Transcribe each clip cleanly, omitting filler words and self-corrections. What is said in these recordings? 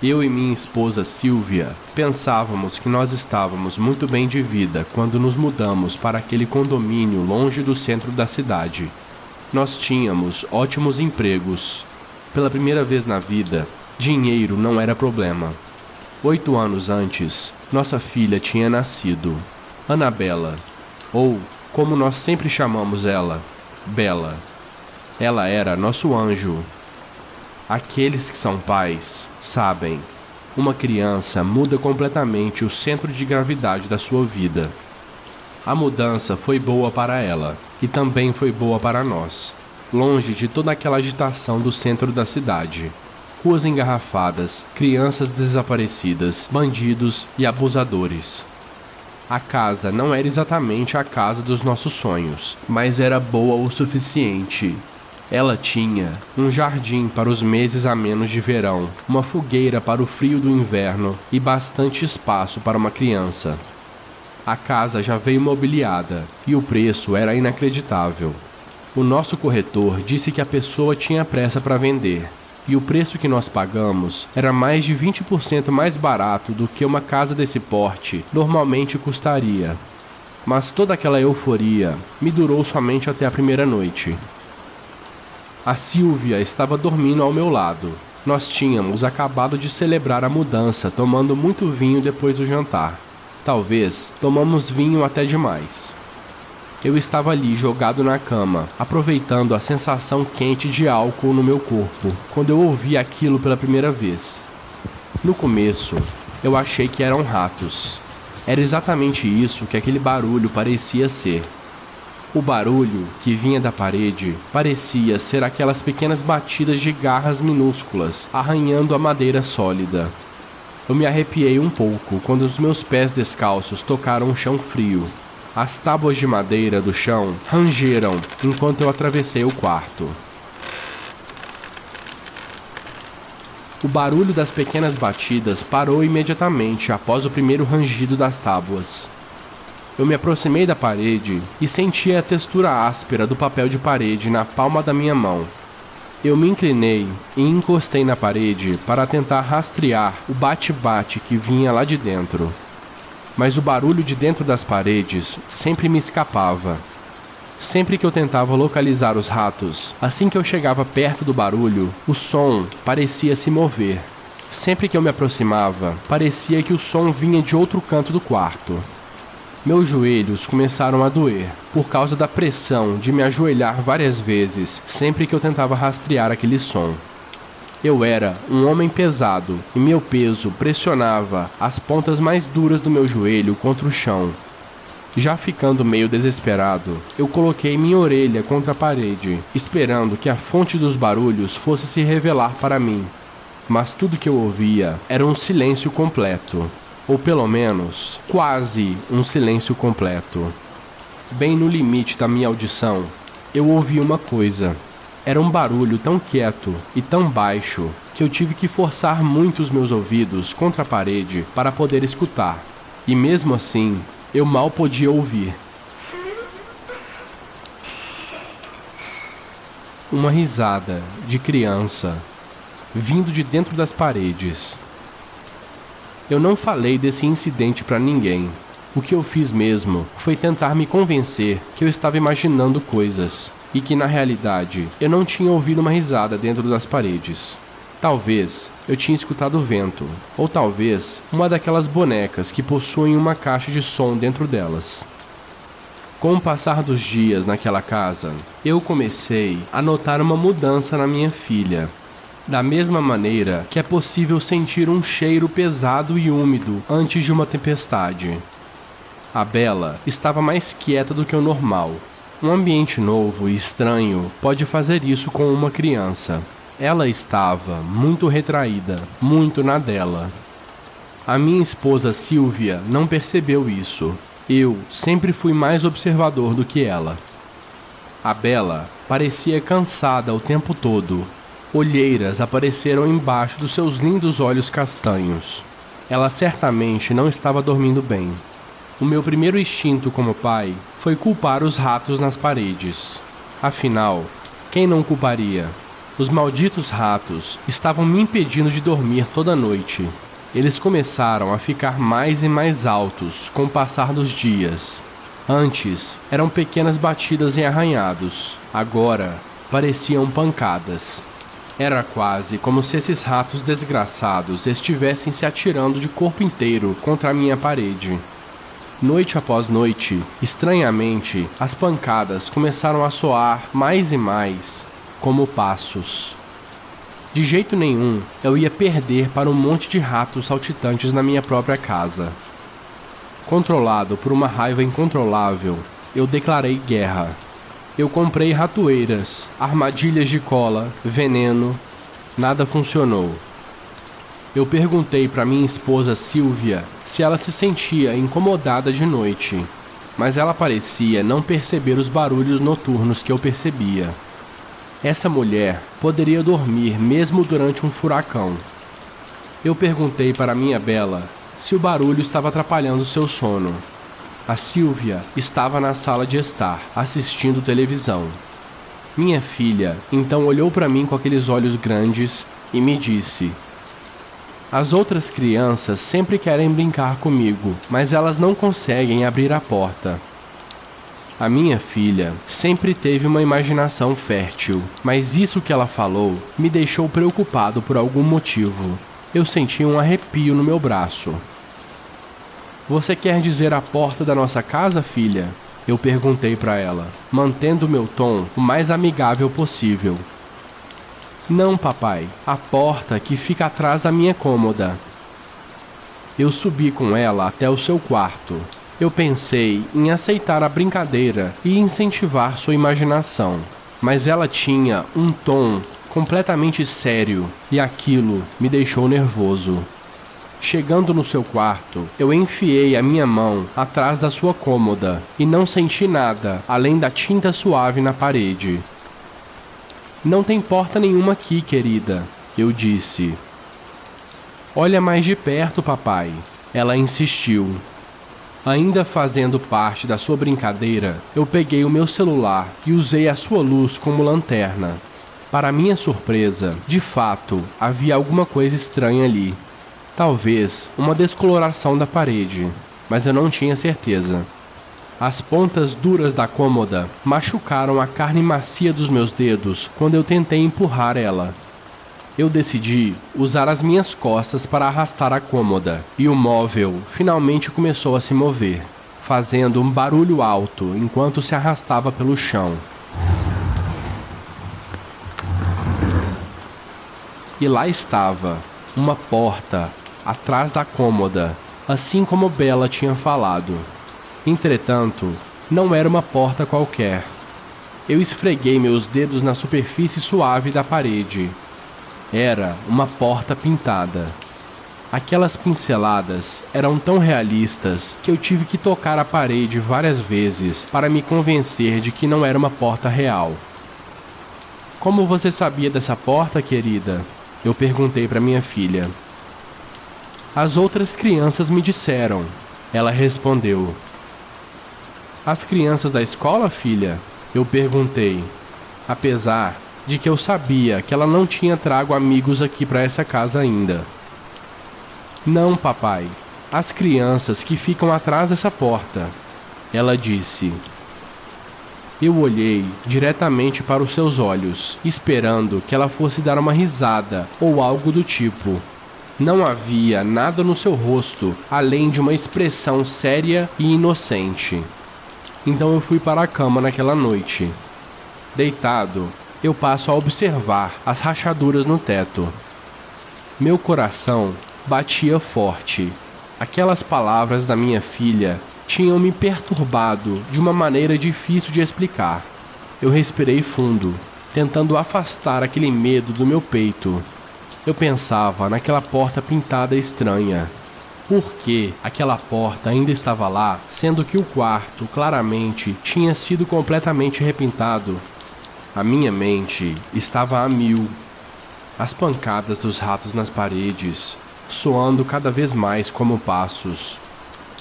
Eu e minha esposa Silvia pensávamos que nós estávamos muito bem de vida quando nos mudamos para aquele condomínio longe do centro da cidade. Nós tínhamos ótimos empregos. Pela primeira vez na vida, dinheiro não era problema. 8 anos antes, nossa filha tinha nascido, Anabela, ou, como nós sempre chamamos ela, Bela. Ela era nosso anjo. Aqueles que são pais sabem, uma criança muda completamente o centro de gravidade da sua vida. A mudança foi boa para ela e também foi boa para nós, longe de toda aquela agitação do centro da cidade. Ruas engarrafadas, crianças desaparecidas, bandidos e abusadores. A casa não era exatamente a casa dos nossos sonhos, mas era boa o suficiente. Ela tinha um jardim para os meses amenos de verão, uma fogueira para o frio do inverno e bastante espaço para uma criança. A casa já veio mobiliada e o preço era inacreditável. O nosso corretor disse que a pessoa tinha pressa para vender, e o preço que nós pagamos era mais de 20% mais barato do que uma casa desse porte normalmente custaria. Mas toda aquela euforia me durou somente até a primeira noite. A Silvia estava dormindo ao meu lado. Nós tínhamos acabado de celebrar a mudança tomando muito vinho depois do jantar. Talvez tomamos vinho até demais. Eu estava ali jogado na cama, aproveitando a sensação quente de álcool no meu corpo, quando eu ouvi aquilo pela primeira vez. No começo, eu achei que eram ratos. Era exatamente isso que aquele barulho parecia ser. O barulho que vinha da parede parecia ser aquelas pequenas batidas de garras minúsculas arranhando a madeira sólida. Eu me arrepiei um pouco quando os meus pés descalços tocaram o chão frio. As tábuas de madeira do chão rangeram enquanto eu atravessei o quarto. O barulho das pequenas batidas parou imediatamente após o primeiro rangido das tábuas. Eu me aproximei da parede e senti a textura áspera do papel de parede na palma da minha mão. Eu me inclinei e encostei na parede para tentar rastrear o bate-bate que vinha lá de dentro. Mas o barulho de dentro das paredes sempre me escapava. Sempre que eu tentava localizar os ratos, assim que eu chegava perto do barulho, o som parecia se mover. Sempre que eu me aproximava, parecia que o som vinha de outro canto do quarto. Meus joelhos começaram a doer, por causa da pressão de me ajoelhar várias vezes sempre que eu tentava rastrear aquele som. Eu era um homem pesado e meu peso pressionava as pontas mais duras do meu joelho contra o chão. Já ficando meio desesperado, eu coloquei minha orelha contra a parede, esperando que a fonte dos barulhos fosse se revelar para mim. Mas tudo que eu ouvia era um silêncio completo. Ou pelo menos, quase um silêncio completo. Bem no limite da minha audição, eu ouvi uma coisa. Era um barulho tão quieto e tão baixo que eu tive que forçar muito os meus ouvidos contra a parede para poder escutar. E mesmo assim, eu mal podia ouvir. Uma risada de criança, vindo de dentro das paredes. Eu não falei desse incidente para ninguém. O que eu fiz mesmo foi tentar me convencer que eu estava imaginando coisas e que na realidade eu não tinha ouvido uma risada dentro das paredes. Talvez eu tinha escutado o vento, ou talvez uma daquelas bonecas que possuem uma caixa de som dentro delas. Com o passar dos dias naquela casa, eu comecei a notar uma mudança na minha filha. Da mesma maneira que é possível sentir um cheiro pesado e úmido antes de uma tempestade. A Bela estava mais quieta do que o normal. Um ambiente novo e estranho pode fazer isso com uma criança. Ela estava muito retraída, muito na dela. A minha esposa Silvia não percebeu isso. Eu sempre fui mais observador do que ela. A Bela parecia cansada o tempo todo. Olheiras apareceram embaixo dos seus lindos olhos castanhos. Ela certamente não estava dormindo bem. O meu primeiro instinto como pai foi culpar os ratos nas paredes. Afinal, quem não culparia? Os malditos ratos estavam me impedindo de dormir toda noite. Eles começaram a ficar mais e mais altos com o passar dos dias. Antes, eram pequenas batidas em arranhados. Agora, pareciam pancadas. Era quase como se esses ratos desgraçados estivessem se atirando de corpo inteiro contra a minha parede. Noite após noite, estranhamente, as pancadas começaram a soar mais e mais, como passos. De jeito nenhum, eu ia perder para um monte de ratos saltitantes na minha própria casa. Controlado por uma raiva incontrolável, eu declarei guerra. Eu comprei ratoeiras, armadilhas de cola, veneno. Nada funcionou. Eu perguntei para minha esposa Sylvia se ela se sentia incomodada de noite, mas ela parecia não perceber os barulhos noturnos que eu percebia. Essa mulher poderia dormir mesmo durante um furacão. Eu perguntei para minha Bella se o barulho estava atrapalhando seu sono. A Sylvia estava na sala de estar, assistindo televisão. Minha filha então olhou para mim com aqueles olhos grandes e me disse: "As outras crianças sempre querem brincar comigo, mas elas não conseguem abrir a porta." A minha filha sempre teve uma imaginação fértil, mas isso que ela falou me deixou preocupado por algum motivo. Eu senti um arrepio no meu braço. "Você quer dizer a porta da nossa casa, filha?" Eu perguntei para ela, mantendo meu tom o mais amigável possível. "Não, papai, a porta que fica atrás da minha cômoda." Eu subi com ela até o seu quarto. Eu pensei em aceitar a brincadeira e incentivar sua imaginação, mas ela tinha um tom completamente sério e aquilo me deixou nervoso. Chegando no seu quarto, eu enfiei a minha mão atrás da sua cômoda e não senti nada além da tinta suave na parede. "Não tem porta nenhuma aqui, querida," eu disse. "Olha mais de perto, papai," ela insistiu. Ainda fazendo parte da sua brincadeira, eu peguei o meu celular e usei a sua luz como lanterna. Para minha surpresa, de fato, havia alguma coisa estranha ali. Talvez uma descoloração da parede, mas eu não tinha certeza. As pontas duras da cômoda machucaram a carne macia dos meus dedos quando eu tentei empurrar ela. Eu decidi usar as minhas costas para arrastar a cômoda, e o móvel finalmente começou a se mover, fazendo um barulho alto enquanto se arrastava pelo chão. E lá estava, uma porta, atrás da cômoda, assim como Bella tinha falado. Entretanto, não era uma porta qualquer. Eu esfreguei meus dedos na superfície suave da parede. Era uma porta pintada. Aquelas pinceladas eram tão realistas que eu tive que tocar a parede várias vezes para me convencer de que não era uma porta real. "Como você sabia dessa porta, querida?" eu perguntei para minha filha. "As outras crianças me disseram," ela respondeu. "As crianças da escola, filha?" eu perguntei, apesar de que eu sabia que ela não tinha trago amigos aqui para essa casa ainda. "Não, papai, as crianças que ficam atrás dessa porta," ela disse. Eu olhei diretamente para os seus olhos, esperando que ela fosse dar uma risada ou algo do tipo. Não havia nada no seu rosto além de uma expressão séria e inocente. Então eu fui para a cama naquela noite. Deitado, eu passo a observar as rachaduras no teto. Meu coração batia forte. Aquelas palavras da minha filha tinham me perturbado de uma maneira difícil de explicar. Eu respirei fundo, tentando afastar aquele medo do meu peito. Eu pensava naquela porta pintada estranha. Por que aquela porta ainda estava lá, sendo que o quarto claramente tinha sido completamente repintado? A minha mente estava a mil. As pancadas dos ratos nas paredes, soando cada vez mais como passos.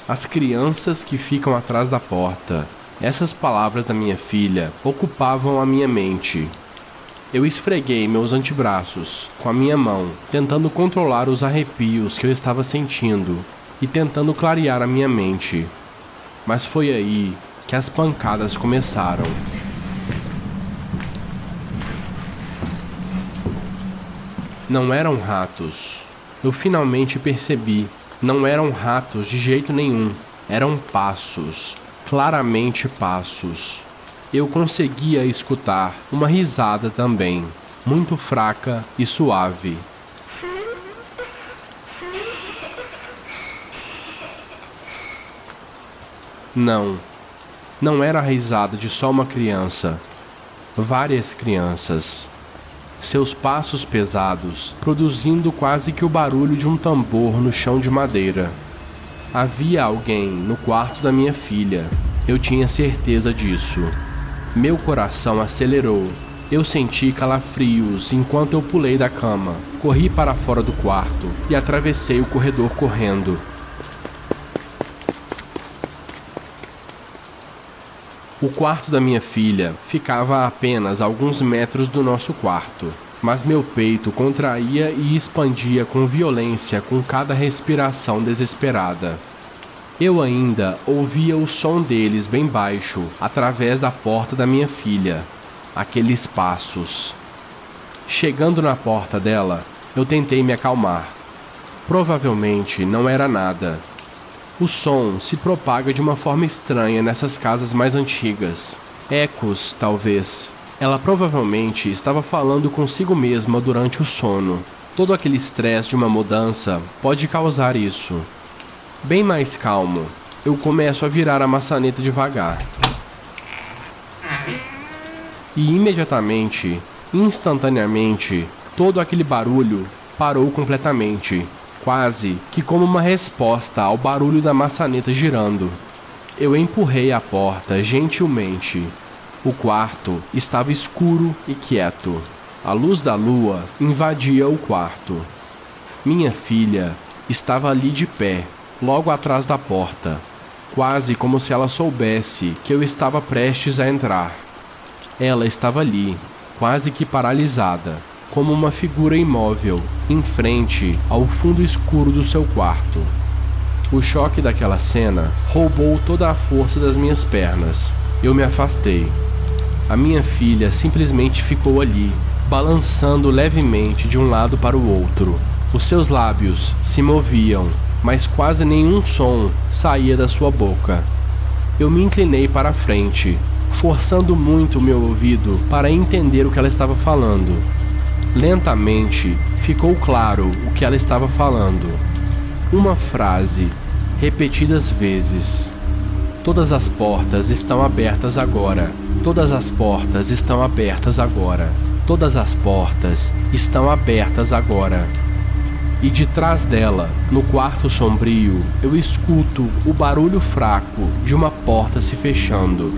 As crianças que ficam atrás da porta. Essas palavras da minha filha ocupavam a minha mente. Eu esfreguei meus antebraços com a minha mão, tentando controlar os arrepios que eu estava sentindo e tentando clarear a minha mente. Mas foi aí que as pancadas começaram. Não eram ratos. Eu finalmente percebi. Não eram ratos de jeito nenhum. Eram passos. Claramente passos. Eu conseguia escutar uma risada também, muito fraca e suave. Não era a risada de só uma criança. Várias crianças. Seus passos pesados, produzindo quase que o barulho de um tambor no chão de madeira. Havia alguém no quarto da minha filha. Eu tinha certeza disso. Meu coração acelerou. Eu senti calafrios enquanto eu pulei da cama, corri para fora do quarto e atravessei o corredor correndo. O quarto da minha filha ficava a apenas alguns metros do nosso quarto, mas meu peito contraía e expandia com violência com cada respiração desesperada. Eu ainda ouvia o som deles bem baixo, através da porta da minha filha. Aqueles passos. Chegando na porta dela, eu tentei me acalmar. Provavelmente não era nada. O som se propaga de uma forma estranha nessas casas mais antigas. Ecos, talvez. Ela provavelmente estava falando consigo mesma durante o sono. Todo aquele estresse de uma mudança pode causar isso. Bem mais calmo, eu começo a virar a maçaneta devagar. E imediatamente, instantaneamente, todo aquele barulho parou completamente, quase que como uma resposta ao barulho da maçaneta girando. Eu empurrei a porta gentilmente. O quarto estava escuro e quieto. A luz da lua invadia o quarto. Minha filha estava ali de pé, logo atrás da porta, quase como se ela soubesse que eu estava prestes a entrar. Ela estava ali, quase que paralisada, como uma figura imóvel, em frente ao fundo escuro do seu quarto. O choque daquela cena roubou toda a força das minhas pernas. Eu me afastei. A minha filha simplesmente ficou ali, balançando levemente de um lado para o outro. Os seus lábios se moviam, mas quase nenhum som saía da sua boca. Eu me inclinei para a frente, forçando muito o meu ouvido para entender o que ela estava falando. Lentamente, ficou claro o que ela estava falando. Uma frase, repetidas vezes. Todas as portas estão abertas agora. Todas as portas estão abertas agora. Todas as portas estão abertas agora. E de trás dela, no quarto sombrio, eu escuto o barulho fraco de uma porta se fechando.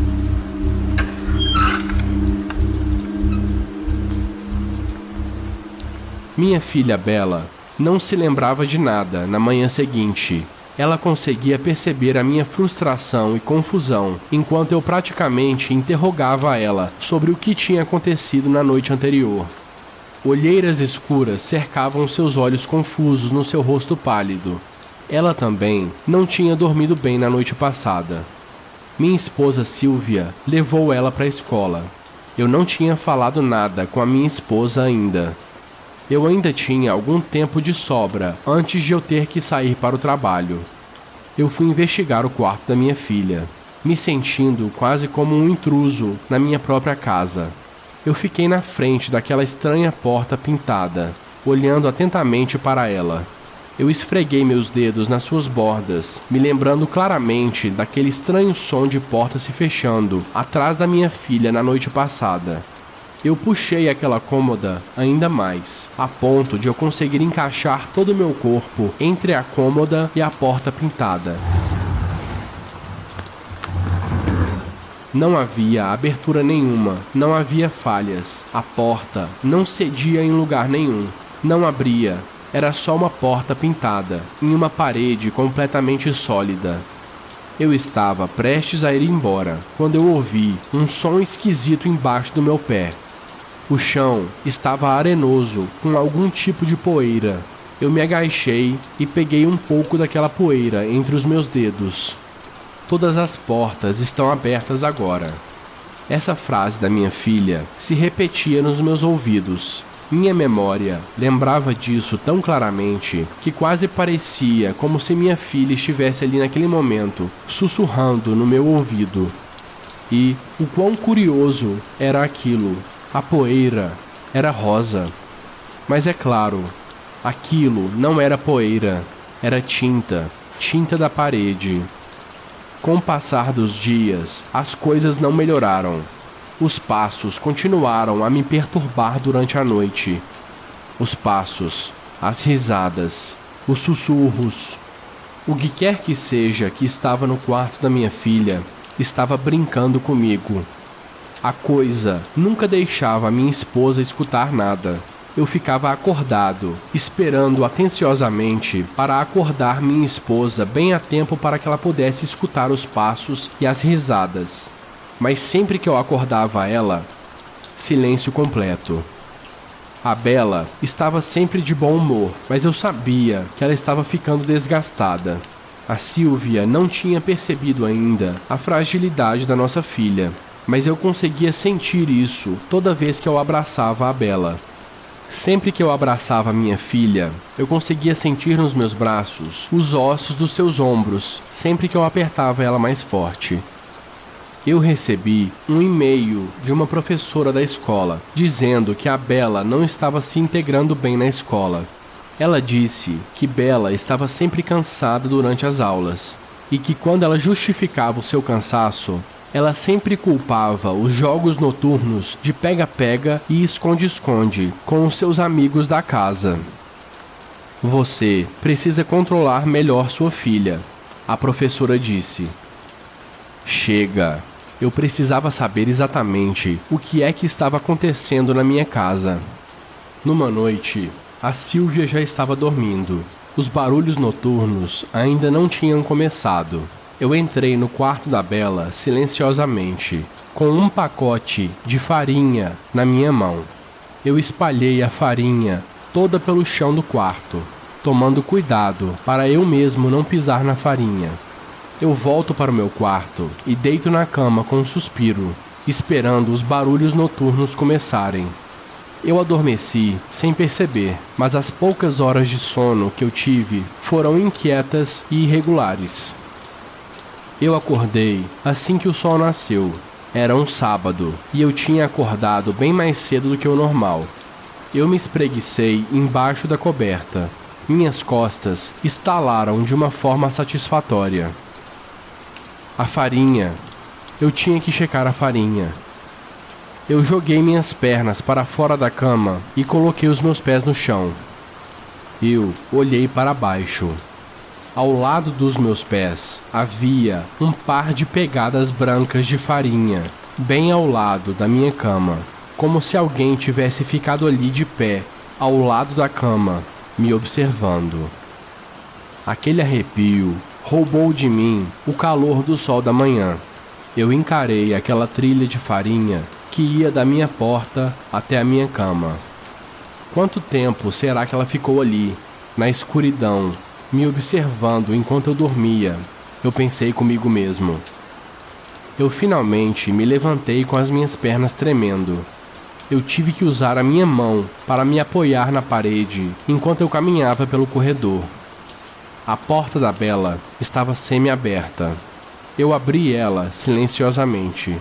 Minha filha Bela não se lembrava de nada na manhã seguinte. Ela conseguia perceber a minha frustração e confusão enquanto eu praticamente interrogava ela sobre o que tinha acontecido na noite anterior. Olheiras escuras cercavam seus olhos confusos no seu rosto pálido. Ela também não tinha dormido bem na noite passada. Minha esposa Silvia levou ela para a escola. Eu não tinha falado nada com a minha esposa ainda. Eu ainda tinha algum tempo de sobra antes de eu ter que sair para o trabalho. Eu fui investigar o quarto da minha filha, me sentindo quase como um intruso na minha própria casa. Eu fiquei na frente daquela estranha porta pintada, olhando atentamente para ela. Eu esfreguei meus dedos nas suas bordas, me lembrando claramente daquele estranho som de porta se fechando atrás da minha filha na noite passada. Eu puxei aquela cômoda ainda mais, a ponto de eu conseguir encaixar todo o meu corpo entre a cômoda e a porta pintada. Não havia abertura nenhuma, não havia falhas. A porta não cedia em lugar nenhum, não abria. Era só uma porta pintada, em uma parede completamente sólida. Eu estava prestes a ir embora, quando eu ouvi um som esquisito embaixo do meu pé. O chão estava arenoso, com algum tipo de poeira. Eu me agachei e peguei um pouco daquela poeira entre os meus dedos. Todas as portas estão abertas agora. Essa frase da minha filha se repetia nos meus ouvidos. Minha memória lembrava disso tão claramente que quase parecia como se minha filha estivesse ali naquele momento, sussurrando no meu ouvido. E o quão curioso era aquilo! A poeira era rosa. Mas é claro, aquilo não era poeira, era tinta, tinta da parede. Com o passar dos dias, as coisas não melhoraram. Os passos continuaram a me perturbar durante a noite. Os passos, as risadas, os sussurros. O que quer que seja que estava no quarto da minha filha, estava brincando comigo. A coisa nunca deixava minha esposa escutar nada. Eu ficava acordado, esperando atenciosamente para acordar minha esposa bem a tempo para que ela pudesse escutar os passos e as risadas. Mas sempre que eu acordava ela, silêncio completo. A Bela estava sempre de bom humor, mas eu sabia que ela estava ficando desgastada. A Silvia não tinha percebido ainda a fragilidade da nossa filha, mas eu conseguia sentir isso toda vez que eu abraçava a Bela. Sempre que eu abraçava minha filha, eu conseguia sentir nos meus braços os ossos dos seus ombros, sempre que eu apertava ela mais forte. Eu recebi um e-mail de uma professora da escola, dizendo que a Bela não estava se integrando bem na escola. Ela disse que Bela estava sempre cansada durante as aulas, e que quando ela justificava o seu cansaço, ela sempre culpava os jogos noturnos de pega-pega e esconde-esconde com os seus amigos da casa. Você precisa controlar melhor sua filha, a professora disse. Chega! Eu precisava saber exatamente o que é que estava acontecendo na minha casa. Numa noite, a Silvia já estava dormindo. Os barulhos noturnos ainda não tinham começado. Eu entrei no quarto da Bela silenciosamente, com um pacote de farinha na minha mão. Eu espalhei a farinha toda pelo chão do quarto, tomando cuidado para eu mesmo não pisar na farinha. Eu volto para o meu quarto e deito na cama com um suspiro, esperando os barulhos noturnos começarem. Eu adormeci sem perceber, mas as poucas horas de sono que eu tive foram inquietas e irregulares. Eu acordei assim que o sol nasceu. Era um sábado e eu tinha acordado bem mais cedo do que o normal. Eu me espreguicei embaixo da coberta. Minhas costas estalaram de uma forma satisfatória. A farinha. Eu tinha que checar a farinha. Eu joguei minhas pernas para fora da cama e coloquei os meus pés no chão. Eu olhei para baixo. Ao lado dos meus pés havia um par de pegadas brancas de farinha, bem ao lado da minha cama, como se alguém tivesse ficado ali de pé, ao lado da cama, me observando. Aquele arrepio roubou de mim o calor do sol da manhã. Eu encarei aquela trilha de farinha que ia da minha porta até a minha cama. Quanto tempo será que ela ficou ali, na escuridão, me observando enquanto eu dormia? Eu pensei comigo mesmo. Eu finalmente me levantei com as minhas pernas tremendo. Eu tive que usar a minha mão para me apoiar na parede enquanto eu caminhava pelo corredor. A porta da Bela estava semi-aberta. Eu abri ela silenciosamente.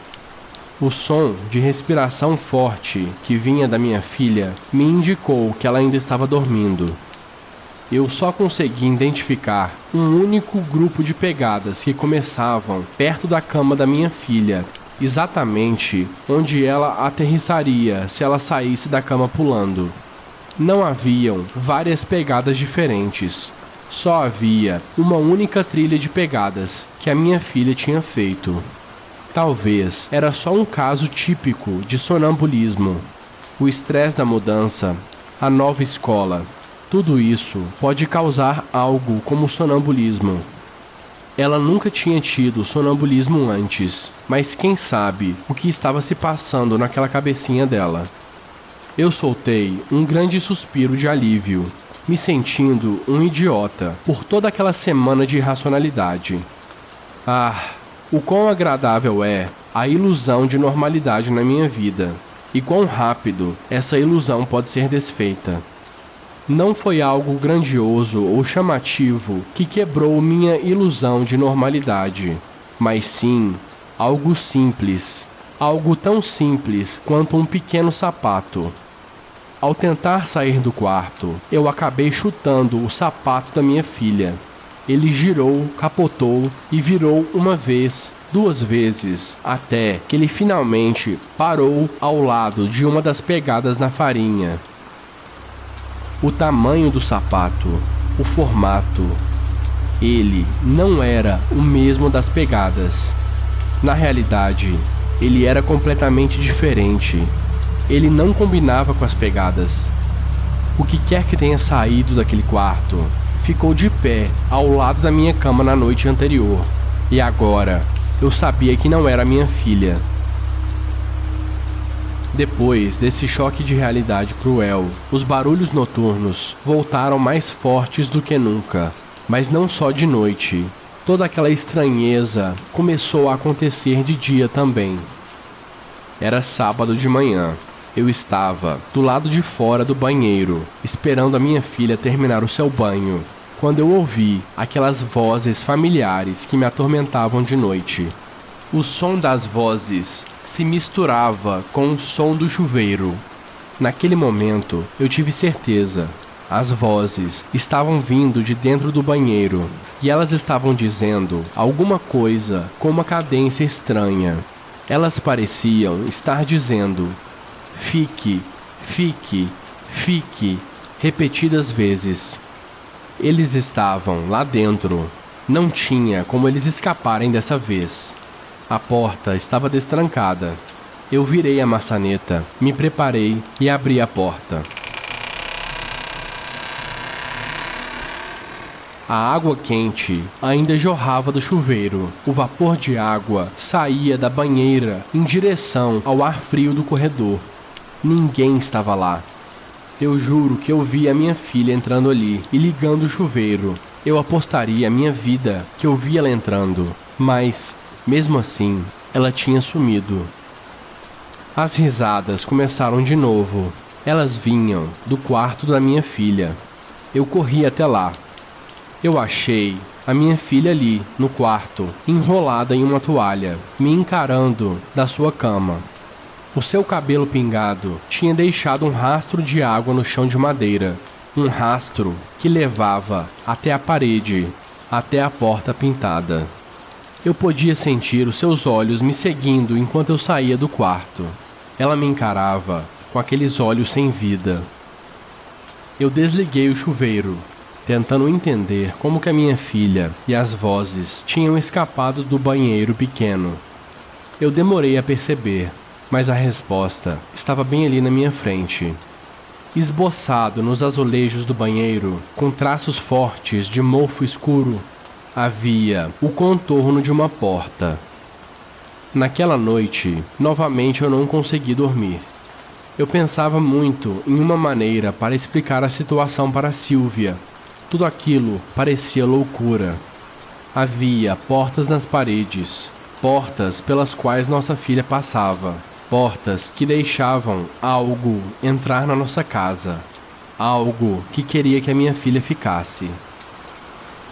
O som de respiração forte que vinha da minha filha me indicou que ela ainda estava dormindo. Eu só consegui identificar um único grupo de pegadas que começavam perto da cama da minha filha, exatamente onde ela aterrissaria se ela saísse da cama pulando. Não haviam várias pegadas diferentes. Só havia uma única trilha de pegadas que a minha filha tinha feito. Talvez era só um caso típico de sonambulismo. O estresse da mudança, a nova escola, tudo isso pode causar algo como sonambulismo. Ela nunca tinha tido sonambulismo antes, mas quem sabe o que estava se passando naquela cabecinha dela. Eu soltei um grande suspiro de alívio, me sentindo um idiota por toda aquela semana de irracionalidade. Ah, o quão agradável é a ilusão de normalidade na minha vida, e quão rápido essa ilusão pode ser desfeita. Não foi algo grandioso ou chamativo que quebrou minha ilusão de normalidade, mas sim algo simples, algo tão simples quanto um pequeno sapato. Ao tentar sair do quarto, eu acabei chutando o sapato da minha filha. Ele girou, capotou e virou uma vez, duas vezes, até que ele finalmente parou ao lado de uma das pegadas na farinha. O tamanho do sapato, o formato, ele não era o mesmo das pegadas. Na realidade, ele era completamente diferente. Ele não combinava com as pegadas. O que quer que tenha saído daquele quarto ficou de pé ao lado da minha cama na noite anterior. E agora, eu sabia que não era minha filha. Depois desse choque de realidade cruel, os barulhos noturnos voltaram mais fortes do que nunca. Mas não só de noite. Toda aquela estranheza começou a acontecer de dia também. Era sábado de manhã. Eu estava do lado de fora do banheiro, esperando a minha filha terminar o seu banho, quando eu ouvi aquelas vozes familiares que me atormentavam de noite. O som das vozes se misturava com o som do chuveiro. Naquele momento, eu tive certeza. As vozes estavam vindo de dentro do banheiro e elas estavam dizendo alguma coisa com uma cadência estranha. Elas pareciam estar dizendo: "Fique, fique, fique", repetidas vezes. Eles estavam lá dentro. Não tinha como eles escaparem dessa vez. A porta estava destrancada. Eu virei a maçaneta, me preparei e abri a porta. A água quente ainda jorrava do chuveiro. O vapor de água saía da banheira em direção ao ar frio do corredor. Ninguém estava lá. Eu juro que eu vi a minha filha entrando ali e ligando o chuveiro. Eu apostaria a minha vida que eu vi ela entrando, mas, mesmo assim, ela tinha sumido. As risadas começaram de novo. Elas vinham do quarto da minha filha. Eu corri até lá. Eu achei a minha filha ali, no quarto, enrolada em uma toalha, me encarando da sua cama. O seu cabelo pingado tinha deixado um rastro de água no chão de madeira, um rastro que levava até a parede, até a porta pintada. Eu podia sentir os seus olhos me seguindo enquanto eu saía do quarto. Ela me encarava com aqueles olhos sem vida. Eu desliguei o chuveiro, tentando entender como que a minha filha e as vozes tinham escapado do banheiro pequeno. Eu demorei a perceber, mas a resposta estava bem ali na minha frente. Esboçado nos azulejos do banheiro, com traços fortes de mofo escuro, havia o contorno de uma porta. Naquela noite, novamente eu não consegui dormir. Eu pensava muito em uma maneira para explicar a situação para Sylvia. Tudo aquilo parecia loucura. Havia portas nas paredes, portas pelas quais nossa filha passava, portas que deixavam algo entrar na nossa casa, algo que queria que a minha filha ficasse.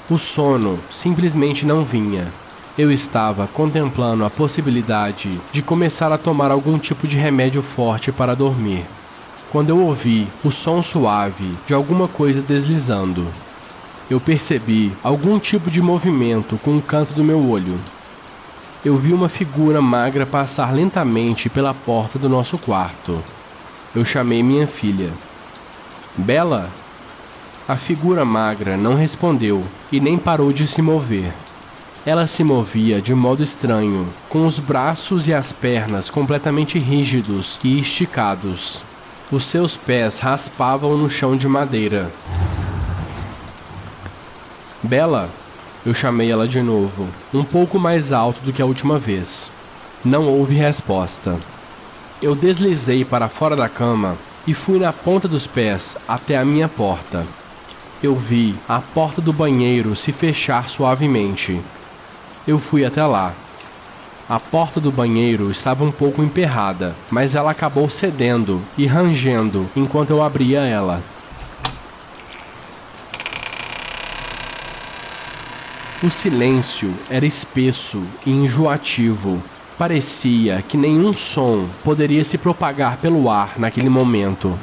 O sono simplesmente não vinha. Eu estava contemplando a possibilidade de começar a tomar algum tipo de remédio forte para dormir, quando eu ouvi o som suave de alguma coisa deslizando. Eu percebi algum tipo de movimento com o canto do meu olho. Eu vi uma figura magra passar lentamente pela porta do nosso quarto. Eu chamei minha filha. "Bela?" A figura magra não respondeu e nem parou de se mover. Ela se movia de modo estranho, com os braços e as pernas completamente rígidos e esticados. Os seus pés raspavam no chão de madeira. "Bela?" Eu chamei ela de novo, um pouco mais alto do que a última vez. Não houve resposta. Eu deslizei para fora da cama e fui na ponta dos pés até a minha porta. Eu vi a porta do banheiro se fechar suavemente. Eu fui até lá. A porta do banheiro estava um pouco emperrada, mas ela acabou cedendo e rangendo enquanto eu abria ela. O silêncio era espesso e enjoativo. Parecia que nenhum som poderia se propagar pelo ar naquele momento.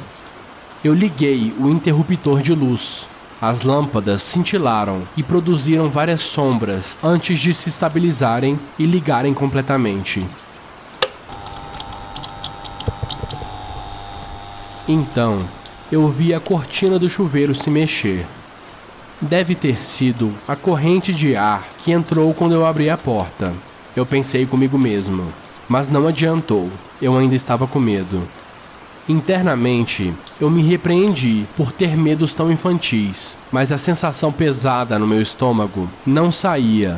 Eu liguei o interruptor de luz. As lâmpadas cintilaram e produziram várias sombras antes de se estabilizarem e ligarem completamente. Então, eu vi a cortina do chuveiro se mexer. Deve ter sido a corrente de ar que entrou quando eu abri a porta. Eu pensei comigo mesmo, mas não adiantou, eu ainda estava com medo. Internamente, eu me repreendi por ter medos tão infantis, mas a sensação pesada no meu estômago não saía.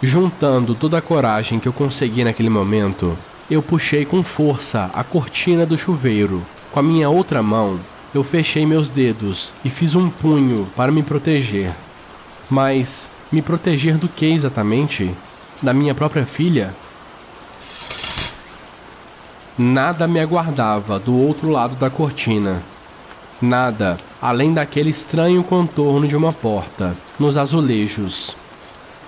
Juntando toda a coragem que eu consegui naquele momento, eu puxei com força a cortina do chuveiro. Com a minha outra mão, eu fechei meus dedos e fiz um punho para me proteger. Mas me proteger do que exatamente? Da minha própria filha? Nada me aguardava do outro lado da cortina. Nada além daquele estranho contorno de uma porta, nos azulejos.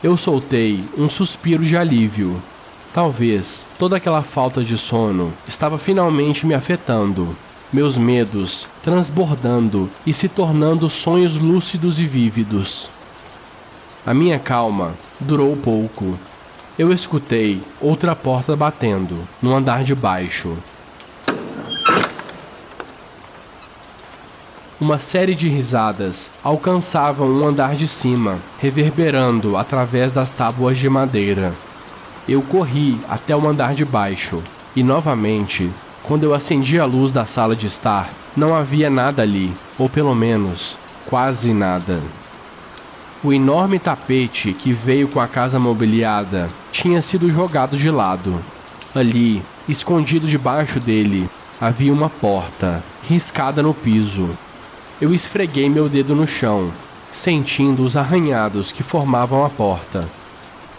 Eu soltei um suspiro de alívio. Talvez toda aquela falta de sono estava finalmente me afetando. Meus medos transbordando e se tornando sonhos lúcidos e vívidos. A minha calma durou pouco. Eu escutei outra porta batendo, no andar de baixo. Uma série de risadas alcançavam o andar de cima, reverberando através das tábuas de madeira. Eu corri até o andar de baixo, e novamente, quando eu acendi a luz da sala de estar, não havia nada ali, ou pelo menos, quase nada. O enorme tapete que veio com a casa mobiliada tinha sido jogado de lado. Ali, escondido debaixo dele, havia uma porta, riscada no piso. Eu esfreguei meu dedo no chão, sentindo os arranhados que formavam a porta.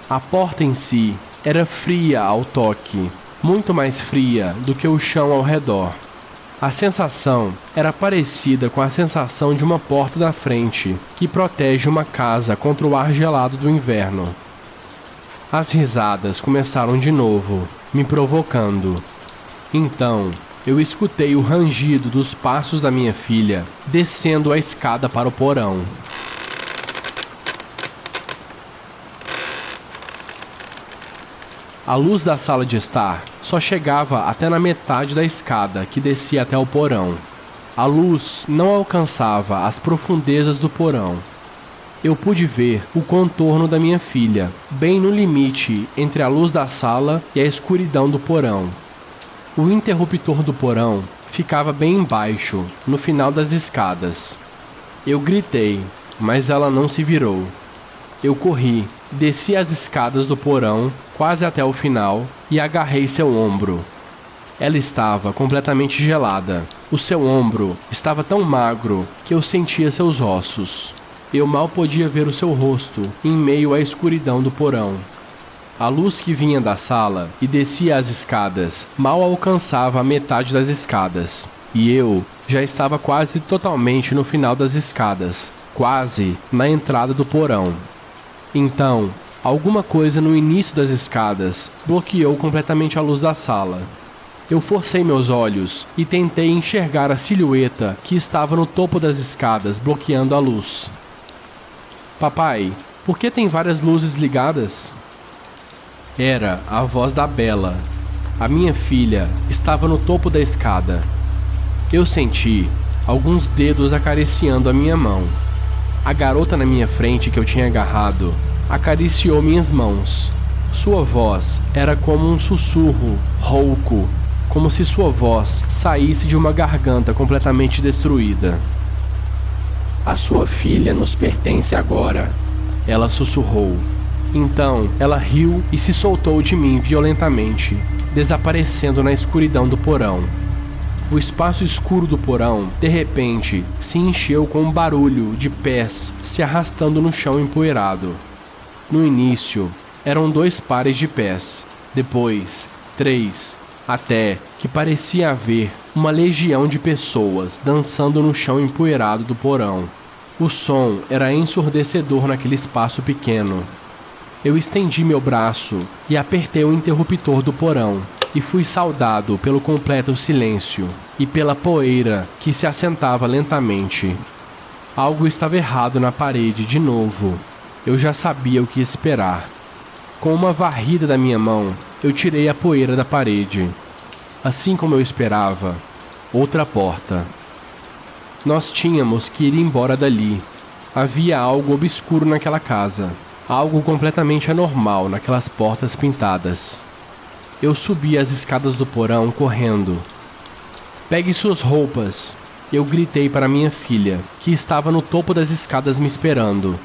A porta em si era fria ao toque, muito mais fria do que o chão ao redor. A sensação era parecida com a sensação de uma porta da frente, que protege uma casa contra o ar gelado do inverno. As risadas começaram de novo, me provocando. Então, eu escutei o rangido dos passos da minha filha descendo a escada para o porão. A luz da sala de estar só chegava até na metade da escada que descia até o porão. A luz não alcançava as profundezas do porão. Eu pude ver o contorno da minha filha, bem no limite entre a luz da sala e a escuridão do porão. O interruptor do porão ficava bem embaixo, no final das escadas. Eu gritei, mas ela não se virou. Eu corri, desci as escadas do porão, quase até o final, e agarrei seu ombro. Ela estava completamente gelada. O seu ombro estava tão magro que eu sentia seus ossos. Eu mal podia ver o seu rosto em meio à escuridão do porão. A luz que vinha da sala e descia as escadas mal alcançava a metade das escadas, e eu já estava quase totalmente no final das escadas, quase na entrada do porão. Então, alguma coisa no início das escadas bloqueou completamente a luz da sala. Eu forcei meus olhos e tentei enxergar a silhueta que estava no topo das escadas, bloqueando a luz. Papai, por que tem várias luzes ligadas? Era a voz da Bela. A minha filha estava no topo da escada. Eu senti alguns dedos acariciando a minha mão. A garota na minha frente que eu tinha agarrado acariciou minhas mãos. Sua voz era como um sussurro rouco, como se sua voz saísse de uma garganta completamente destruída. A sua filha nos pertence agora, ela sussurrou. Então ela riu e se soltou de mim violentamente, desaparecendo na escuridão do porão. O espaço escuro do porão, de repente, se encheu com um barulho de pés se arrastando no chão empoeirado. No início, eram 2 pares de pés, depois 3, até que parecia haver uma legião de pessoas dançando no chão empoeirado do porão. O som era ensurdecedor naquele espaço pequeno. Eu estendi meu braço e apertei o interruptor do porão, e fui saudado pelo completo silêncio e pela poeira que se assentava lentamente. Algo estava errado na parede de novo. Eu já sabia o que esperar. Com uma varrida da minha mão, eu tirei a poeira da parede. Assim como eu esperava, outra porta. Nós tínhamos que ir embora dali. Havia algo obscuro naquela casa, algo completamente anormal naquelas portas pintadas. Eu subi as escadas do porão correndo. "Pegue suas roupas!" Eu gritei para minha filha, que estava no topo das escadas me esperando.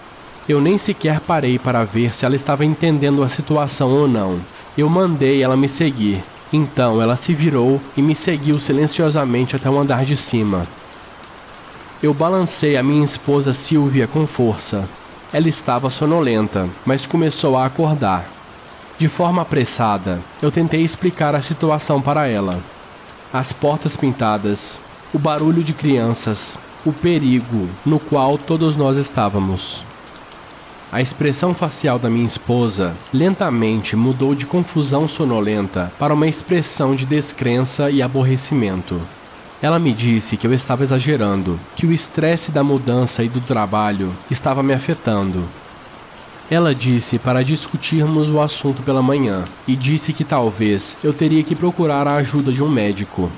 Eu nem sequer parei para ver se ela estava entendendo a situação ou não. Eu mandei ela me seguir. Então ela se virou e me seguiu silenciosamente até o andar de cima. Eu balancei a minha esposa Sylvia com força. Ela estava sonolenta, mas começou a acordar. De forma apressada, eu tentei explicar a situação para ela. As portas pintadas, o barulho de crianças, o perigo no qual todos nós estávamos. A expressão facial da minha esposa lentamente mudou de confusão sonolenta para uma expressão de descrença e aborrecimento. Ela me disse que eu estava exagerando, que o estresse da mudança e do trabalho estava me afetando. Ela disse para discutirmos o assunto pela manhã e disse que talvez eu teria que procurar a ajuda de um médico.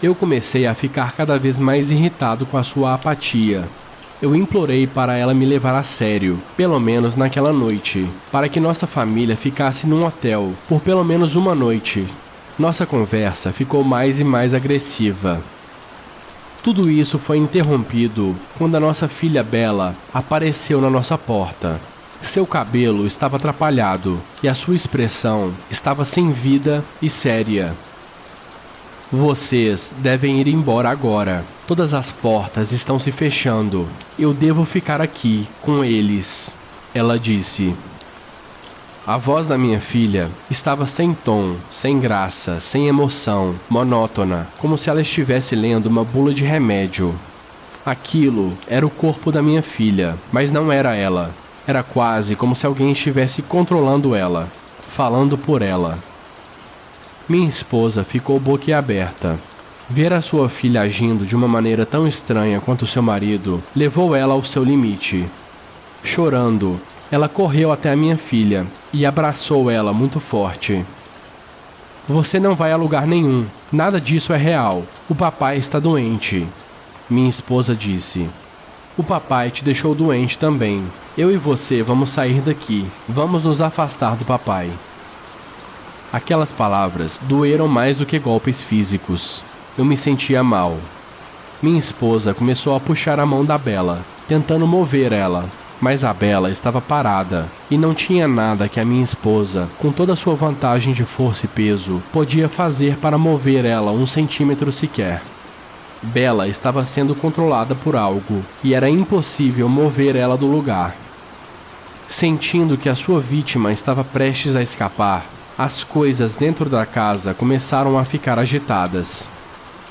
Eu comecei a ficar cada vez mais irritado com a sua apatia. Eu implorei para ela me levar a sério, pelo menos naquela noite, para que nossa família ficasse num hotel por pelo menos uma noite. Nossa conversa ficou mais e mais agressiva. Tudo isso foi interrompido quando a nossa filha Bella apareceu na nossa porta. Seu cabelo estava atrapalhado e a sua expressão estava sem vida e séria. "Vocês devem ir embora agora. Todas as portas estão se fechando. Eu devo ficar aqui com eles", ela disse. A voz da minha filha estava sem tom, sem graça, sem emoção, monótona, como se ela estivesse lendo uma bula de remédio. Aquilo era o corpo da minha filha, mas não era ela. Era quase como se alguém estivesse controlando ela, falando por ela. Minha esposa ficou boquiaberta. Ver a sua filha agindo de uma maneira tão estranha quanto seu marido levou ela ao seu limite. Chorando, ela correu até a minha filha e abraçou ela muito forte. "Você não vai a lugar nenhum. Nada disso é real. O papai está doente", minha esposa disse. "O papai te deixou doente também. Eu e você vamos sair daqui. Vamos nos afastar do papai." Aquelas palavras doeram mais do que golpes físicos. Eu me sentia mal. Minha esposa começou a puxar a mão da Bella, tentando mover ela, mas a Bella estava parada e não tinha nada que a minha esposa, com toda a sua vantagem de força e peso, podia fazer para mover ela 1 centímetro sequer. Bella estava sendo controlada por algo e era impossível mover ela do lugar. Sentindo que a sua vítima estava prestes a escapar, as coisas dentro da casa começaram a ficar agitadas.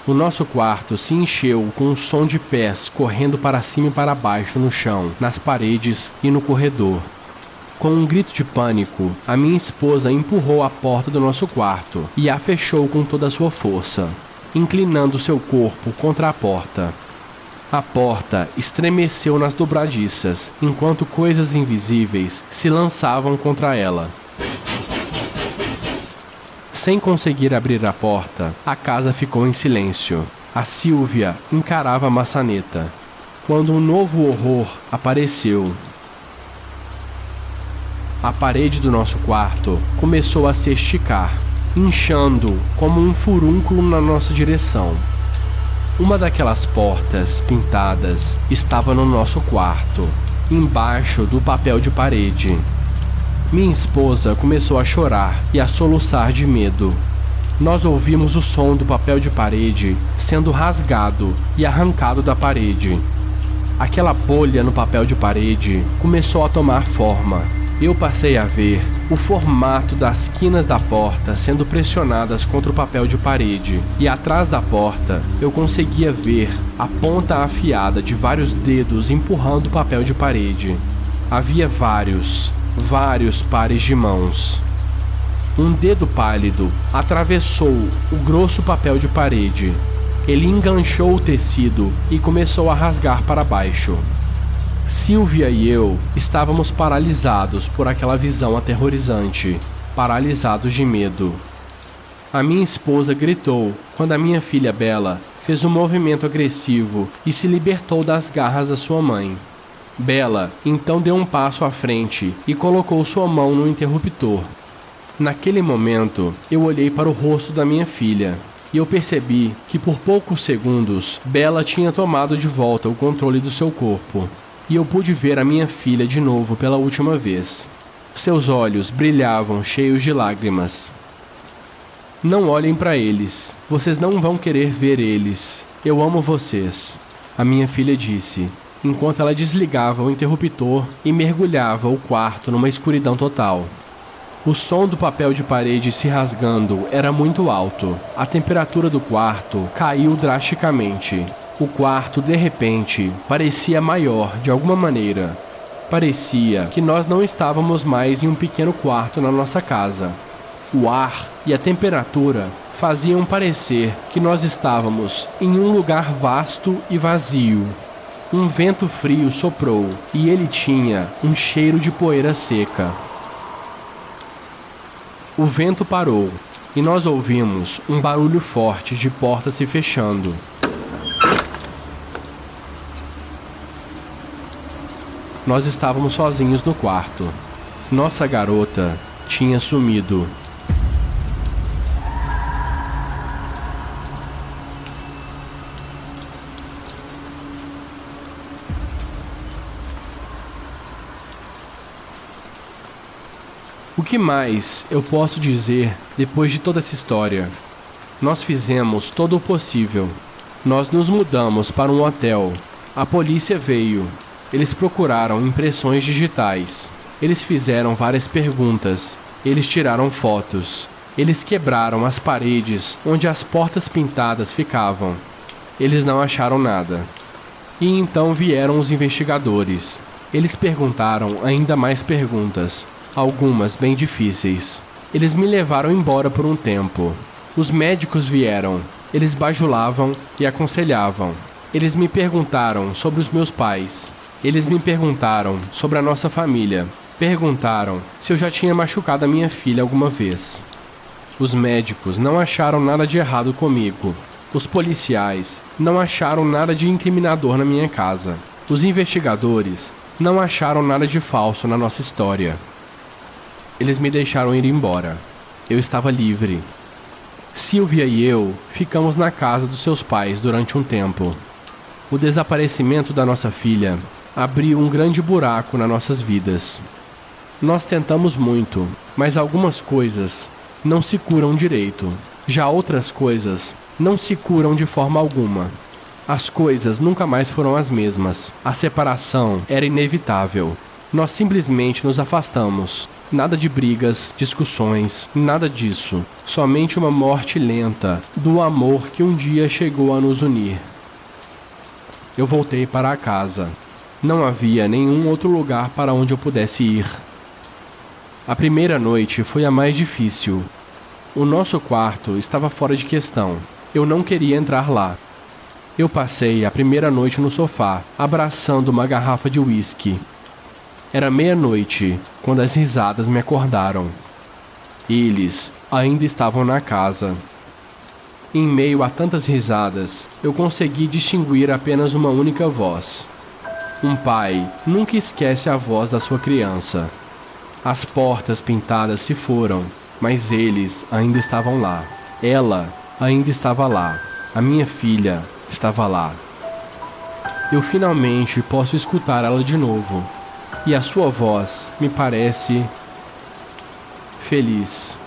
O nosso quarto se encheu com um som de pés correndo para cima e para baixo no chão, nas paredes e no corredor. Com um grito de pânico, a minha esposa empurrou a porta do nosso quarto e a fechou com toda a sua força, inclinando seu corpo contra a porta. A porta estremeceu nas dobradiças, enquanto coisas invisíveis se lançavam contra ela. Sem conseguir abrir a porta, a casa ficou em silêncio. A Sylvia encarava a maçaneta, quando um novo horror apareceu. A parede do nosso quarto começou a se esticar, inchando como um furúnculo na nossa direção. Uma daquelas portas pintadas estava no nosso quarto, embaixo do papel de parede. Minha esposa começou a chorar e a soluçar de medo. Nós ouvimos o som do papel de parede sendo rasgado e arrancado da parede. Aquela bolha no papel de parede começou a tomar forma. Eu passei a ver o formato das quinas da porta sendo pressionadas contra o papel de parede, e atrás da porta eu conseguia ver a ponta afiada de vários dedos empurrando o papel de parede. Havia vários pares de mãos. Um dedo pálido atravessou o grosso papel de parede. Ele enganchou o tecido e começou a rasgar para baixo. Sylvia e eu estávamos paralisados por aquela visão aterrorizante, paralisados de medo. A minha esposa gritou quando a minha filha Bella fez um movimento agressivo e se libertou das garras da sua mãe. Bella então deu um passo à frente e colocou sua mão no interruptor. Naquele momento, eu olhei para o rosto da minha filha e eu percebi que por poucos segundos Bella tinha tomado de volta o controle do seu corpo, e eu pude ver a minha filha de novo pela última vez. Seus olhos brilhavam cheios de lágrimas. Não olhem para eles, vocês não vão querer ver eles. Eu amo vocês, a minha filha disse, enquanto ela desligava o interruptor e mergulhava o quarto numa escuridão total. O som do papel de parede se rasgando era muito alto. A temperatura do quarto caiu drasticamente. O quarto, de repente, parecia maior de alguma maneira. Parecia que nós não estávamos mais em um pequeno quarto na nossa casa. O ar e a temperatura faziam parecer que nós estávamos em um lugar vasto e vazio. Um vento frio soprou e ele tinha um cheiro de poeira seca. O vento parou e nós ouvimos um barulho forte de porta se fechando. Nós estávamos sozinhos no quarto. Nossa garota tinha sumido. O que mais eu posso dizer depois de toda essa história? Nós fizemos todo o possível. Nós nos mudamos para um hotel. A polícia veio. Eles procuraram impressões digitais. Eles fizeram várias perguntas. Eles tiraram fotos. Eles quebraram as paredes onde as portas pintadas ficavam. Eles não acharam nada. E então vieram os investigadores. Eles perguntaram ainda mais perguntas. Algumas bem difíceis. Eles me levaram embora por um tempo. Os médicos vieram. Eles bajulavam e aconselhavam. Eles me perguntaram sobre os meus pais. Eles me perguntaram sobre a nossa família. Perguntaram se eu já tinha machucado a minha filha alguma vez. Os médicos não acharam nada de errado comigo. Os policiais não acharam nada de incriminador na minha casa. Os investigadores não acharam nada de falso na nossa história. Eles me deixaram ir embora. Eu estava livre. Sylvia e eu ficamos na casa dos seus pais durante um tempo. O desaparecimento da nossa filha abriu um grande buraco nas nossas vidas. Nós tentamos muito, mas algumas coisas não se curam direito. Já outras coisas não se curam de forma alguma. As coisas nunca mais foram as mesmas. A separação era inevitável. Nós simplesmente nos afastamos. Nada de brigas, discussões, nada disso. Somente uma morte lenta do amor que um dia chegou a nos unir. Eu voltei para a casa. Não havia nenhum outro lugar para onde eu pudesse ir. A primeira noite foi a mais difícil. O nosso quarto estava fora de questão. Eu não queria entrar lá. Eu passei a primeira noite no sofá, abraçando uma garrafa de uísque. Era meia-noite, quando as risadas me acordaram. Eles ainda estavam na casa. Em meio a tantas risadas, eu consegui distinguir apenas uma única voz. Um pai nunca esquece a voz da sua criança. As portas pintadas se foram, mas eles ainda estavam lá. Ela ainda estava lá. A minha filha estava lá. Eu finalmente posso escutar ela de novo. E a sua voz me parece feliz.